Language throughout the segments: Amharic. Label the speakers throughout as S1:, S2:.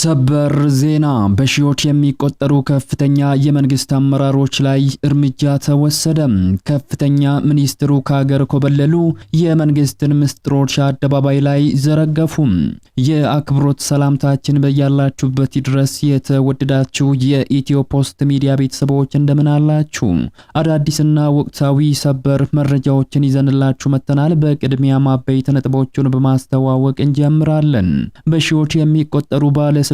S1: ሰበር ዜና በሺዎች የሚቆጠሩ ከፍተኛ የመንግስት አመራሮች ላይ እርምጃ ተወሰደ። ከፍተኛ ሚኒስትሩ ከሀገር ኮበለሉ፣ የመንግስትን ምስጢሮች አደባባይ ላይ ዘረገፉ። የአክብሮት ሰላምታችን በያላችሁበት ድረስ የተወደዳችሁ የኢትዮ ፖስት ሚዲያ ቤተሰቦች እንደምን አላችሁ? አዳዲስና ወቅታዊ ሰበር መረጃዎችን ይዘንላችሁ መጥተናል። በቅድሚያ ማበይት ነጥቦቹን በማስተዋወቅ እንጀምራለን። በሺዎች የሚቆጠሩ ባለስልጣናት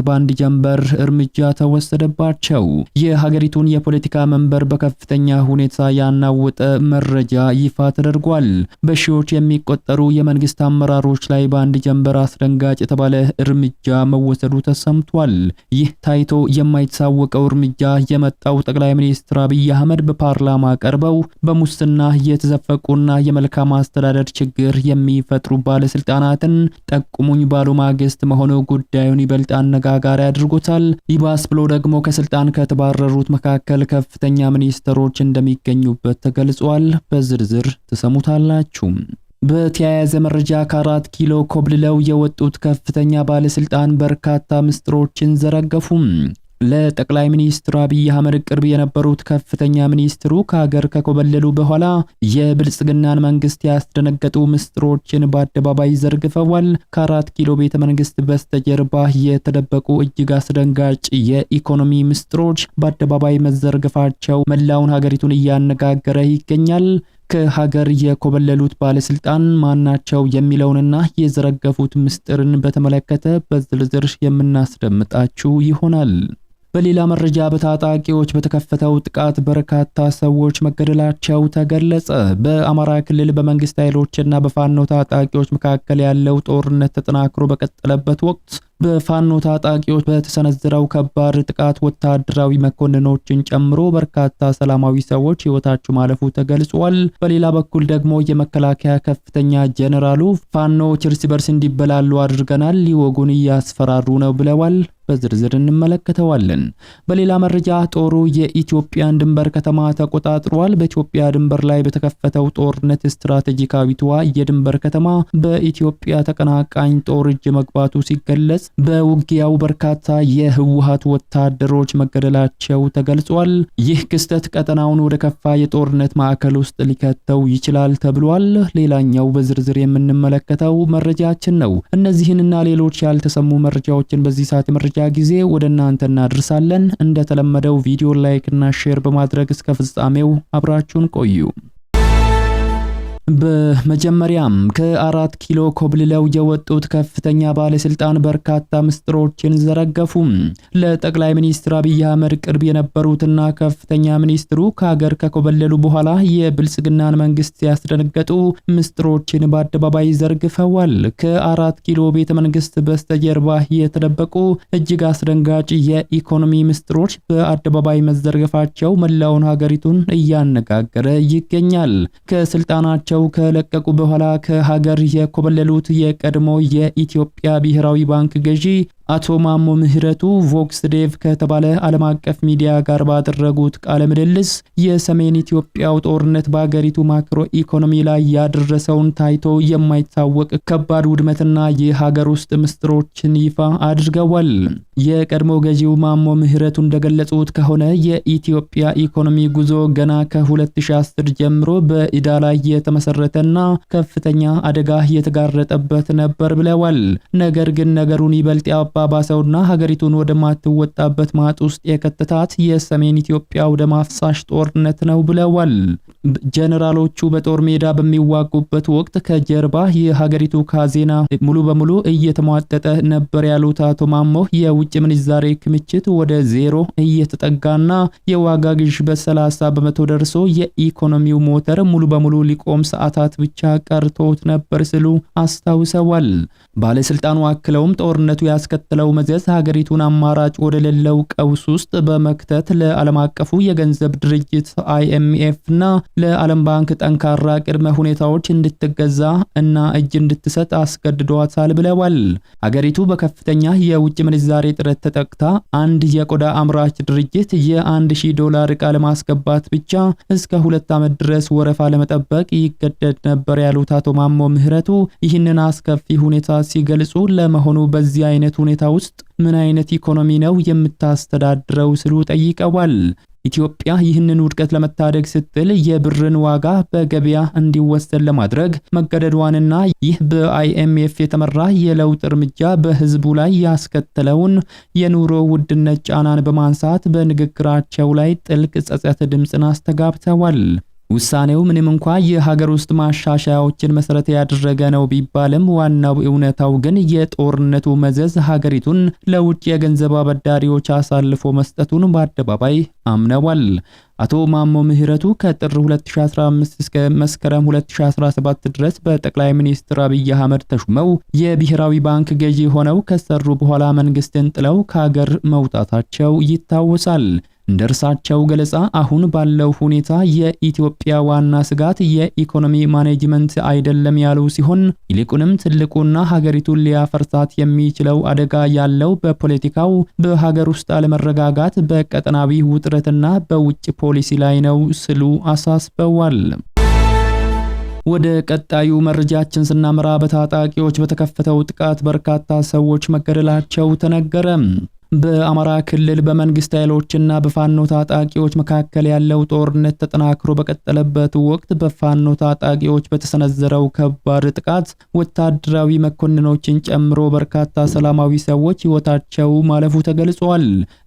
S1: በአንድ ጀንበር እርምጃ ተወሰደባቸው። የሀገሪቱን የፖለቲካ መንበር በከፍተኛ ሁኔታ ያናወጠ መረጃ ይፋ ተደርጓል። በሺዎች የሚቆጠሩ የመንግስት አመራሮች ላይ በአንድ ጀንበር አስደንጋጭ የተባለ እርምጃ መወሰዱ ተሰምቷል። ይህ ታይቶ የማይታወቀው እርምጃ የመጣው ጠቅላይ ሚኒስትር አብይ አህመድ በፓርላማ ቀርበው በሙስና የተዘፈቁና የመልካም አስተዳደር ችግር የሚፈጥሩ ባለስልጣናትን ጠቁሙኝ ባሉ ማግስት መሆኑ ጉዳዩን ይበልጥ አነጋጋሪ አድርጎታል። ይባስ ብሎ ደግሞ ከስልጣን ከተባረሩት መካከል ከፍተኛ ሚኒስትሮች እንደሚገኙበት ተገልጿል። በዝርዝር ተሰሙታላችሁ። በተያያዘ መረጃ ከ4 ኪሎ ኮብልለው የወጡት ከፍተኛ ባለስልጣን በርካታ ምስጢሮችን ዘረገፉ። ለጠቅላይ ሚኒስትር አብይ አህመድ ቅርብ የነበሩት ከፍተኛ ሚኒስትሩ ከሀገር ከኮበለሉ በኋላ የብልጽግናን መንግስት ያስደነገጡ ምስጢሮችን በአደባባይ ዘርግፈዋል። ከ4 ኪሎ ቤተ መንግስት በስተጀርባ የተደበቁ እጅግ አስደንጋጭ የኢኮኖሚ ምስጢሮች በአደባባይ መዘርገፋቸው መላውን ሀገሪቱን እያነጋገረ ይገኛል። ከሀገር የኮበለሉት ባለስልጣን ማናቸው የሚለውንና የዘረገፉት ምስጢርን በተመለከተ በዝርዝር የምናስደምጣችሁ ይሆናል። በሌላ መረጃ በታጣቂዎች በተከፈተው ጥቃት በርካታ ሰዎች መገደላቸው ተገለጸ። በአማራ ክልል በመንግስት ኃይሎችና በፋኖ ታጣቂዎች መካከል ያለው ጦርነት ተጠናክሮ በቀጠለበት ወቅት በፋኖ ታጣቂዎች በተሰነዘረው ከባድ ጥቃት ወታደራዊ መኮንኖችን ጨምሮ በርካታ ሰላማዊ ሰዎች ህይወታቸው ማለፉ ተገልጿል። በሌላ በኩል ደግሞ የመከላከያ ከፍተኛ ጀነራሉ ፋኖዎች እርስ በርስ እንዲበላሉ አድርገናል፣ ሊወጉን እያስፈራሩ ነው ብለዋል። በዝርዝር እንመለከተዋለን። በሌላ መረጃ ጦሩ የኢትዮጵያን ድንበር ከተማ ተቆጣጥሯል። በኢትዮጵያ ድንበር ላይ በተከፈተው ጦርነት ስትራቴጂካዊቷ የድንበር ከተማ በኢትዮጵያ ተቀናቃኝ ጦር እጅ መግባቱ ሲገለጽ በውጊያው በርካታ የህወሓት ወታደሮች መገደላቸው ተገልጿል። ይህ ክስተት ቀጠናውን ወደ ከፋ የጦርነት ማዕከል ውስጥ ሊከተው ይችላል ተብሏል። ሌላኛው በዝርዝር የምንመለከተው መረጃችን ነው። እነዚህንና ሌሎች ያልተሰሙ መረጃዎችን በዚህ ሰዓት መረጃ ጊዜ ወደ እናንተ እናደርሳለን። እንደተለመደው ቪዲዮ ላይክ እና ሼር በማድረግ እስከ ፍጻሜው አብራችሁን ቆዩ። በመጀመሪያም ከ4 ኪሎ ኮብልለው የወጡት ከፍተኛ ባለስልጣን በርካታ ምስጢሮችን ዘረገፉ። ለጠቅላይ ሚኒስትር አብይ አህመድ ቅርብ የነበሩትና ከፍተኛ ሚኒስትሩ ከሀገር ከኮበለሉ በኋላ የብልጽግናን መንግስት ያስደነገጡ ምስጢሮችን በአደባባይ ዘርግፈዋል። ከ4 ኪሎ ቤተ መንግስት በስተጀርባ የተደበቁ እጅግ አስደንጋጭ የኢኮኖሚ ምስጢሮች በአደባባይ መዘርገፋቸው መላውን ሀገሪቱን እያነጋገረ ይገኛል። ከስልጣናቸው ከለቀቁ በኋላ ከሀገር የኮበለሉት የቀድሞ የኢትዮጵያ ብሔራዊ ባንክ ገዢ አቶ ማሞ ምህረቱ ቮክስ ዴቭ ከተባለ ዓለም አቀፍ ሚዲያ ጋር ባደረጉት ቃለ ምልልስ የሰሜን ኢትዮጵያው ጦርነት በአገሪቱ ማክሮ ኢኮኖሚ ላይ ያደረሰውን ታይቶ የማይታወቅ ከባድ ውድመትና የሀገር ውስጥ ምስጢሮችን ይፋ አድርገዋል። የቀድሞ ገዢው ማሞ ምህረቱ እንደገለጹት ከሆነ የኢትዮጵያ ኢኮኖሚ ጉዞ ገና ከ2010 ጀምሮ በዕዳ ላይ የተመሰረተና ከፍተኛ አደጋ የተጋረጠበት ነበር ብለዋል። ነገር ግን ነገሩን ይበልጥ ባሰውና ሀገሪቱን ወደ ማትወጣበት ማጥ ውስጥ የከተታት የሰሜን ኢትዮጵያው ደም አፍሳሽ ጦርነት ነው ብለዋል። ጀነራሎቹ በጦር ሜዳ በሚዋጉበት ወቅት ከጀርባ የሀገሪቱ ካዜና ሙሉ በሙሉ እየተሟጠጠ ነበር ያሉት አቶ ማሞ የውጭ ምንዛሬ ክምችት ወደ ዜሮ እየተጠጋና የዋጋ ግሽበት 30 በመቶ ደርሶ የኢኮኖሚው ሞተር ሙሉ በሙሉ ሊቆም ሰዓታት ብቻ ቀርቶት ነበር ሲሉ አስታውሰዋል። ባለስልጣኑ አክለውም ጦርነቱ ያስከተለው መዘዝ ሀገሪቱን አማራጭ ወደ ሌለው ቀውስ ውስጥ በመክተት ለዓለም አቀፉ የገንዘብ ድርጅት IMF እና ለዓለም ባንክ ጠንካራ ቅድመ ሁኔታዎች እንድትገዛ እና እጅ እንድትሰጥ አስገድዷታል ብለዋል። ሀገሪቱ በከፍተኛ የውጭ ምንዛሬ ጥረት ተጠቅታ አንድ የቆዳ አምራች ድርጅት $1000 ዕቃ ለማስገባት ብቻ እስከ 2 ዓመት ድረስ ወረፋ ለመጠበቅ ይገደድ ነበር ያሉት አቶ ማሞ ምህረቱ ይህንን አስከፊ ሁኔታ ሲገልጹ ለመሆኑ በዚህ አይነት ሁኔታ ሁኔታ ውስጥ ምን አይነት ኢኮኖሚ ነው የምታስተዳድረው ሲሉ ጠይቀዋል። ኢትዮጵያ ይህንን ውድቀት ለመታደግ ስትል የብርን ዋጋ በገበያ እንዲወሰን ለማድረግ መገደዷንና ይህ በአይኤምኤፍ የተመራ የለውጥ እርምጃ በህዝቡ ላይ ያስከተለውን የኑሮ ውድነት ጫናን በማንሳት በንግግራቸው ላይ ጥልቅ ጸጸት ድምጽን አስተጋብተዋል። ውሳኔው ምንም እንኳ የሀገር ውስጥ ማሻሻያዎችን መሰረት ያደረገ ነው ቢባልም ዋናው እውነታው ግን የጦርነቱ መዘዝ ሀገሪቱን ለውጭ የገንዘብ አበዳሪዎች አሳልፎ መስጠቱን በአደባባይ አምነዋል። አቶ ማሞ ምህረቱ ከጥር 2015 እስከ መስከረም 2017 ድረስ በጠቅላይ ሚኒስትር አብይ አህመድ ተሹመው የብሔራዊ ባንክ ገዢ ሆነው ከሰሩ በኋላ መንግስትን ጥለው ከሀገር መውጣታቸው ይታወሳል። እንደ እርሳቸው ገለጻ አሁን ባለው ሁኔታ የኢትዮጵያ ዋና ስጋት የኢኮኖሚ ማኔጅመንት አይደለም ያሉ ሲሆን ይልቁንም ትልቁና ሀገሪቱን ሊያፈርሳት የሚችለው አደጋ ያለው በፖለቲካው፣ በሀገር ውስጥ አለመረጋጋት፣ በቀጠናዊ ውጥረትና በውጭ ፖሊሲ ላይ ነው ሲሉ አሳስበዋል። ወደ ቀጣዩ መረጃችን ስናመራ በታጣቂዎች በተከፈተው ጥቃት በርካታ ሰዎች መገደላቸው ተነገረ። በአማራ ክልል በመንግስት ኃይሎችና በፋኖ ታጣቂዎች መካከል ያለው ጦርነት ተጠናክሮ በቀጠለበት ወቅት በፋኖ ታጣቂዎች በተሰነዘረው ከባድ ጥቃት ወታደራዊ መኮንኖችን ጨምሮ በርካታ ሰላማዊ ሰዎች ሕይወታቸው ማለፉ ተገልጿል።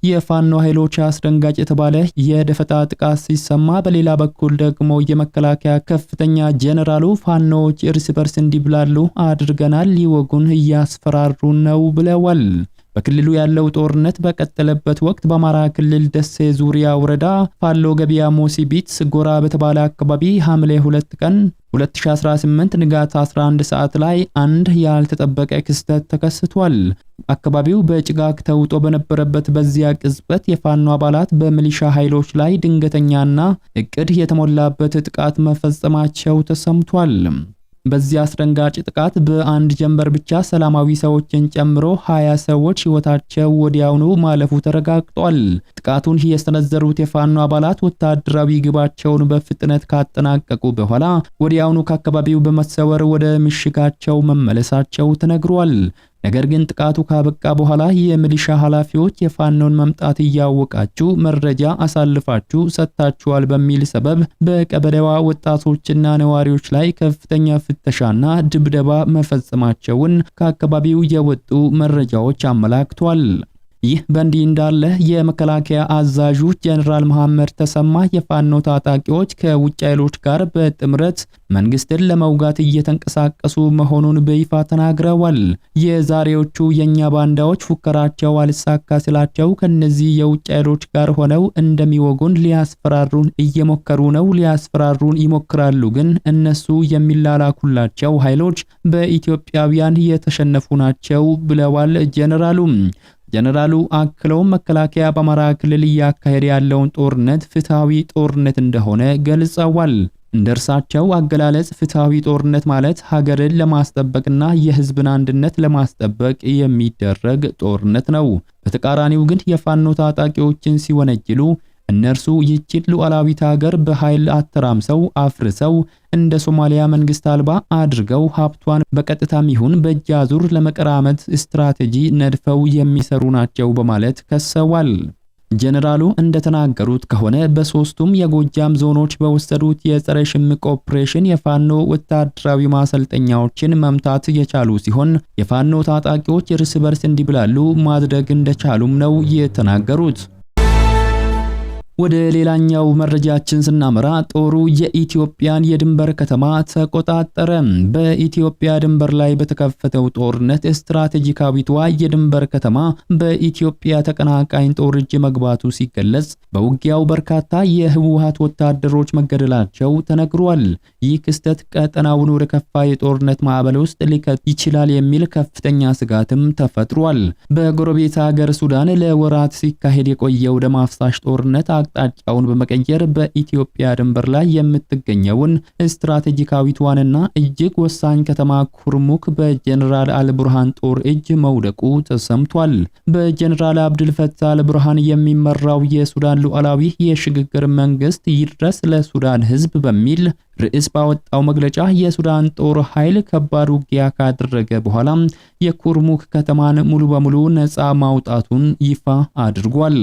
S1: የፋኖ ኃይሎች አስደንጋጭ የተባለ የደፈጣ ጥቃት ሲሰማ፣ በሌላ በኩል ደግሞ የመከላከያ ከፍተኛ ጄኔራሉ ፋኖዎች እርስ በርስ እንዲብላሉ አድርገናል፣ ሊወጉን እያስፈራሩ ነው ብለዋል። በክልሉ ያለው ጦርነት በቀጠለበት ወቅት በአማራ ክልል ደሴ ዙሪያ ወረዳ ፋሎ ገበያ ሞሲቢት ጎራ በተባለ አካባቢ ሐምሌ 2 ቀን 2018 ንጋት 11 ሰዓት ላይ አንድ ያልተጠበቀ ክስተት ተከስቷል። አካባቢው በጭጋግ ተውጦ በነበረበት በዚያ ቅጽበት የፋኖ አባላት በሚሊሻ ኃይሎች ላይ ድንገተኛና እቅድ የተሞላበት ጥቃት መፈጸማቸው ተሰምቷል። በዚህ አስደንጋጭ ጥቃት በአንድ ጀንበር ብቻ ሰላማዊ ሰዎችን ጨምሮ 20 ሰዎች ሕይወታቸው ወዲያውኑ ማለፉ ተረጋግጧል። ጥቃቱን የሰነዘሩት የፋኖ አባላት ወታደራዊ ግባቸውን በፍጥነት ካጠናቀቁ በኋላ ወዲያውኑ ከአካባቢው በመሰወር ወደ ምሽጋቸው መመለሳቸው ተነግሯል። ነገር ግን ጥቃቱ ካበቃ በኋላ የሚሊሻ ኃላፊዎች የፋኖን መምጣት እያወቃችሁ መረጃ አሳልፋችሁ ሰጥታችኋል በሚል ሰበብ በቀበሌዋ ወጣቶችና ነዋሪዎች ላይ ከፍተኛ ፍተሻና ድብደባ መፈጸማቸውን ከአካባቢው የወጡ መረጃዎች አመላክቷል። ይህ በእንዲህ እንዳለ የመከላከያ አዛዡ ጀነራል መሐመድ ተሰማ የፋኖ ታጣቂዎች ከውጭ ኃይሎች ጋር በጥምረት መንግስትን ለመውጋት እየተንቀሳቀሱ መሆኑን በይፋ ተናግረዋል። የዛሬዎቹ የኛ ባንዳዎች ፉከራቸው አልሳካ ስላቸው ከነዚህ የውጭ ኃይሎች ጋር ሆነው እንደሚወጉን ሊያስፈራሩን እየሞከሩ ነው። ሊያስፈራሩን ይሞክራሉ፣ ግን እነሱ የሚላላኩላቸው ኃይሎች በኢትዮጵያውያን የተሸነፉ ናቸው ብለዋል ጀነራሉ። ጀነራሉ አክለው መከላከያ በአማራ ክልል እያካሄደ ያለውን ጦርነት ፍትሃዊ ጦርነት እንደሆነ ገልጸዋል። እንደርሳቸው አገላለጽ ፍትሃዊ ጦርነት ማለት ሀገርን ለማስጠበቅና የህዝብን አንድነት ለማስጠበቅ የሚደረግ ጦርነት ነው። በተቃራኒው ግን የፋኖ ታጣቂዎችን ሲወነጅሉ እነርሱ ይህችን ሉዓላዊት ሀገር በኃይል አተራምሰው አፍርሰው እንደ ሶማሊያ መንግስት አልባ አድርገው ሀብቷን በቀጥታም ይሁን በእጅ አዙር ለመቀራመት ስትራቴጂ ነድፈው የሚሰሩ ናቸው በማለት ከሰዋል። ጀነራሉ እንደተናገሩት ከሆነ በሶስቱም የጎጃም ዞኖች በወሰዱት የጸረ ሽምቅ ኦፕሬሽን የፋኖ ወታደራዊ ማሰልጠኛዎችን መምታት የቻሉ ሲሆን የፋኖ ታጣቂዎች እርስ በርስ እንዲብላሉ ማድረግ እንደቻሉም ነው የተናገሩት። ወደ ሌላኛው መረጃችን ስናመራ ጦሩ የኢትዮጵያን የድንበር ከተማ ተቆጣጠረ። በኢትዮጵያ ድንበር ላይ በተከፈተው ጦርነት ስትራቴጂካዊቷ የድንበር ከተማ በኢትዮጵያ ተቀናቃኝ ጦር እጅ መግባቱ ሲገለጽ በውጊያው በርካታ የህወሓት ወታደሮች መገደላቸው ተነግሯል። ይህ ክስተት ቀጠናውን ወደ ከፋ የጦርነት ማዕበል ውስጥ ሊከት ይችላል የሚል ከፍተኛ ስጋትም ተፈጥሯል። በጎረቤት ሀገር ሱዳን ለወራት ሲካሄድ የቆየው ደም አፍሳሽ ጦርነት አቅጣጫውን በመቀየር በኢትዮጵያ ድንበር ላይ የምትገኘውን ስትራቴጂካዊቷንና እጅግ ወሳኝ ከተማ ኩርሙክ በጀነራል አልቡርሃን ጦር እጅ መውደቁ ተሰምቷል። በጀነራል አብዱል ፈታህ አልቡርሃን የሚመራው የሱዳን ሉዓላዊ የሽግግር መንግስት ይድረስ ለሱዳን ህዝብ በሚል ርዕስ ባወጣው መግለጫ የሱዳን ጦር ኃይል ከባድ ውጊያ ካደረገ በኋላ የኩርሙክ ከተማን ሙሉ በሙሉ ነፃ ማውጣቱን ይፋ አድርጓል።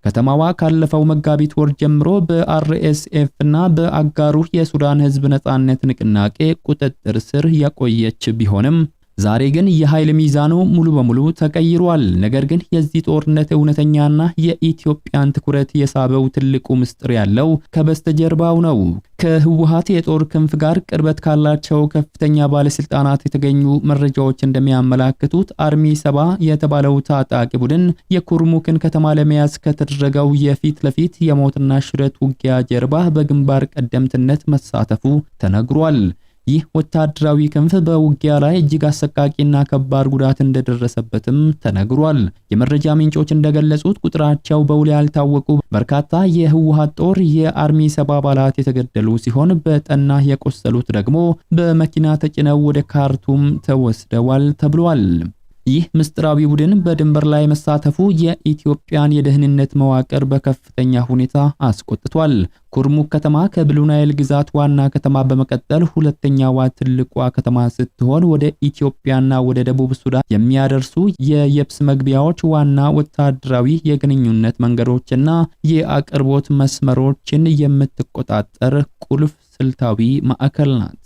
S1: ከተማዋ ካለፈው መጋቢት ወር ጀምሮ በአርኤስኤፍ እና በአጋሩ የሱዳን ህዝብ ነፃነት ንቅናቄ ቁጥጥር ስር የቆየች ቢሆንም ዛሬ ግን የኃይል ሚዛኑ ሙሉ በሙሉ ተቀይሯል። ነገር ግን የዚህ ጦርነት እውነተኛና የኢትዮጵያን ትኩረት የሳበው ትልቁ ምስጢር ያለው ከበስተጀርባው ነው። ከህወሓት የጦር ክንፍ ጋር ቅርበት ካላቸው ከፍተኛ ባለስልጣናት የተገኙ መረጃዎች እንደሚያመላክቱት አርሚ 7 የተባለው ታጣቂ ቡድን የኩርሙክን ከተማ ለመያዝ ከተደረገው የፊት ለፊት የሞትና ሽረት ውጊያ ጀርባ በግንባር ቀደምትነት መሳተፉ ተነግሯል። ይህ ወታደራዊ ክንፍ በውጊያ ላይ እጅግ አሰቃቂና ከባድ ጉዳት እንደደረሰበትም ተነግሯል። የመረጃ ምንጮች እንደገለጹት ቁጥራቸው በውል ያልታወቁ በርካታ የህወሓት ጦር የአርሚ 7 አባላት የተገደሉ ሲሆን በጠና የቆሰሉት ደግሞ በመኪና ተጭነው ወደ ካርቱም ተወስደዋል ተብሏል። ይህ ምስጢራዊ ቡድን በድንበር ላይ መሳተፉ የኢትዮጵያን የደህንነት መዋቅር በከፍተኛ ሁኔታ አስቆጥቷል። ኩርሙክ ከተማ ከብሉ ናይል ግዛት ዋና ከተማ በመቀጠል ሁለተኛዋ ትልቋ ከተማ ስትሆን ወደ ኢትዮጵያና ወደ ደቡብ ሱዳን የሚያደርሱ የየብስ መግቢያዎች፣ ዋና ወታደራዊ የግንኙነት መንገዶችና የአቅርቦት መስመሮችን የምትቆጣጠር ቁልፍ ስልታዊ ማዕከል ናት።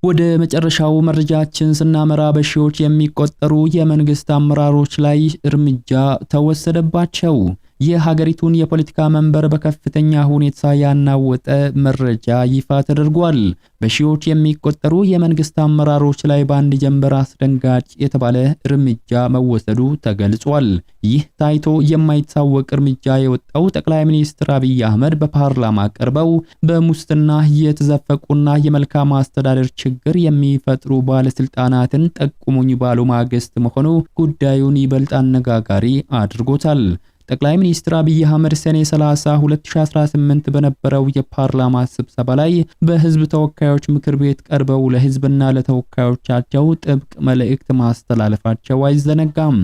S1: ወደ መጨረሻው መረጃችን ስናመራ በሺዎች የሚቆጠሩ የመንግስት አመራሮች ላይ እርምጃ ተወሰደባቸው። የሀገሪቱን የፖለቲካ መንበር በከፍተኛ ሁኔታ ያናወጠ መረጃ ይፋ ተደርጓል። በሺዎች የሚቆጠሩ የመንግስት አመራሮች ላይ በአንድ ጀንበር አስደንጋጭ የተባለ እርምጃ መወሰዱ ተገልጿል። ይህ ታይቶ የማይታወቅ እርምጃ የወጣው ጠቅላይ ሚኒስትር አብይ አህመድ በፓርላማ ቀርበው በሙስና የተዘፈቁና የመልካም አስተዳደር ችግር የሚፈጥሩ ባለስልጣናትን ጠቁሙኝ ባሉ ማግስት መሆኑ ጉዳዩን ይበልጥ አነጋጋሪ አድርጎታል። ጠቅላይ ሚኒስትር አብይ አህመድ ሰኔ 30 2018 በነበረው የፓርላማ ስብሰባ ላይ በህዝብ ተወካዮች ምክር ቤት ቀርበው ለህዝብና ለተወካዮቻቸው ጥብቅ መልእክት ማስተላለፋቸው አይዘነጋም።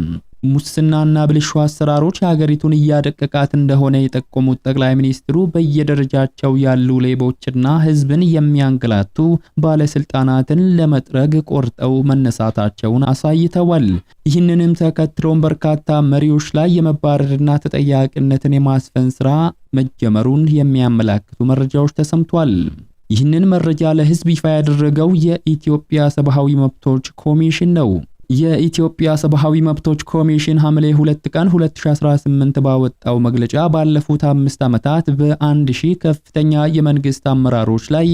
S1: ሙስናና ብልሹ አሰራሮች ሀገሪቱን እያደቀቃት እንደሆነ የጠቆሙት ጠቅላይ ሚኒስትሩ በየደረጃቸው ያሉ ሌቦችና ህዝብን የሚያንገላቱ ባለስልጣናትን ለመጥረግ ቆርጠው መነሳታቸውን አሳይተዋል። ይህንንም ተከትሎም በርካታ መሪዎች ላይ የመባረርና ተጠያቂነትን የማስፈን ስራ መጀመሩን የሚያመላክቱ መረጃዎች ተሰምቷል። ይህንን መረጃ ለህዝብ ይፋ ያደረገው የኢትዮጵያ ሰብአዊ መብቶች ኮሚሽን ነው። የኢትዮጵያ ሰብአዊ መብቶች ኮሚሽን ሐምሌ 2 ቀን 2018 ባወጣው መግለጫ ባለፉት 5 ዓመታት በ1000 ከፍተኛ የመንግስት አመራሮች ላይ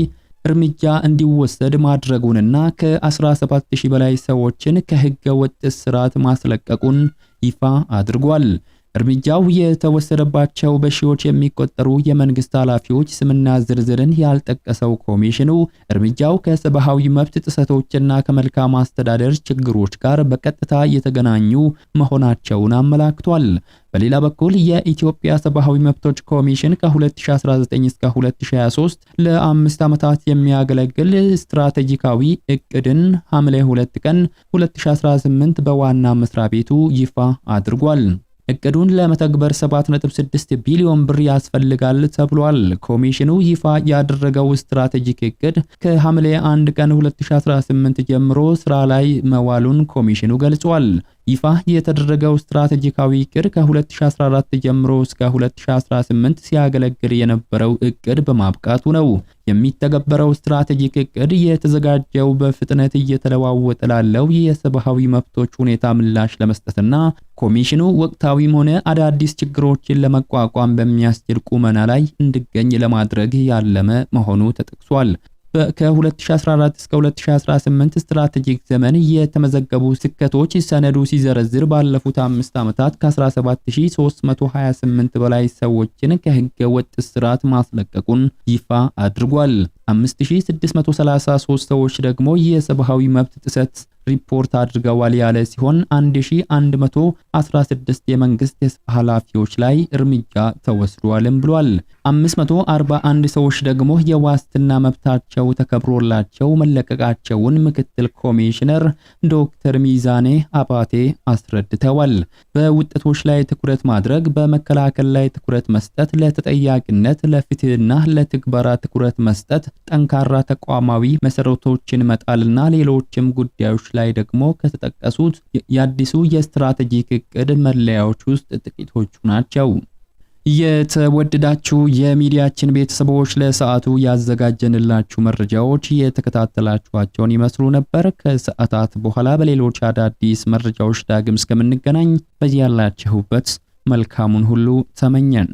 S1: እርምጃ እንዲወሰድ ማድረጉንና ከ17000 በላይ ሰዎችን ከህገ ወጥ እስራት ማስለቀቁን ይፋ አድርጓል። እርምጃው የተወሰደባቸው በሺዎች የሚቆጠሩ የመንግስት ኃላፊዎች ስምና ዝርዝርን ያልጠቀሰው ኮሚሽኑ እርምጃው ከሰብአዊ መብት ጥሰቶችና ከመልካም አስተዳደር ችግሮች ጋር በቀጥታ የተገናኙ መሆናቸውን አመላክቷል። በሌላ በኩል የኢትዮጵያ ሰብአዊ መብቶች ኮሚሽን ከ2019 እስከ 2023 ለ5 ዓመታት የሚያገለግል ስትራቴጂካዊ እቅድን ሐምሌ 2 ቀን 2018 በዋና መስሪያ ቤቱ ይፋ አድርጓል። እቅዱን ለመተግበር 7.6 ቢሊዮን ብር ያስፈልጋል ተብሏል። ኮሚሽኑ ይፋ ያደረገው ስትራቴጂክ እቅድ ከሐምሌ 1 ቀን 2018 ጀምሮ ስራ ላይ መዋሉን ኮሚሽኑ ገልጿል። ይፋ የተደረገው ስትራቴጂካዊ እቅድ ከ2014 ጀምሮ እስከ 2018 ሲያገለግል የነበረው እቅድ በማብቃቱ ነው። የሚተገበረው ስትራቴጂክ እቅድ የተዘጋጀው በፍጥነት እየተለዋወጠ ላለው የሰብአዊ መብቶች ሁኔታ ምላሽ ለመስጠትና ኮሚሽኑ ወቅታዊም ሆነ አዳዲስ ችግሮችን ለመቋቋም በሚያስችል ቁመና ላይ እንዲገኝ ለማድረግ ያለመ መሆኑ ተጠቅሷል። ከ2014 እስከ 2018 ስትራቴጂክ ዘመን የተመዘገቡ ስኬቶች ሰነዱ ሲዘረዝር ባለፉት 5 ዓመታት ከ17328 በላይ ሰዎችን ከህገ ወጥ እስራት ማስለቀቁን ይፋ አድርጓል። 5633 ሰዎች ደግሞ የሰብአዊ መብት ጥሰት ሪፖርት አድርገዋል ያለ ሲሆን 1116 የመንግስት የስራ ኃላፊዎች ላይ እርምጃ ተወስዷልም ብሏል። 541 ሰዎች ደግሞ የዋስትና መብታቸው ተከብሮላቸው መለቀቃቸውን ምክትል ኮሚሽነር ዶክተር ሚዛኔ አባቴ አስረድተዋል። በውጤቶች ላይ ትኩረት ማድረግ፣ በመከላከል ላይ ትኩረት መስጠት፣ ለተጠያቂነት፣ ለፍትህና ለትግበራ ትኩረት መስጠት፣ ጠንካራ ተቋማዊ መሰረቶችን መጣልና ሌሎችም ጉዳዮች ላይ ደግሞ ከተጠቀሱት የአዲሱ የስትራቴጂክ እቅድ መለያዎች ውስጥ ጥቂቶቹ ናቸው። የተወደዳችሁ የሚዲያችን ቤተሰቦች ለሰዓቱ ያዘጋጀንላችሁ መረጃዎች የተከታተላችኋቸውን ይመስሉ ነበር። ከሰዓታት በኋላ በሌሎች አዳዲስ መረጃዎች ዳግም እስከምንገናኝ በያላችሁበት መልካሙን ሁሉ ተመኘን።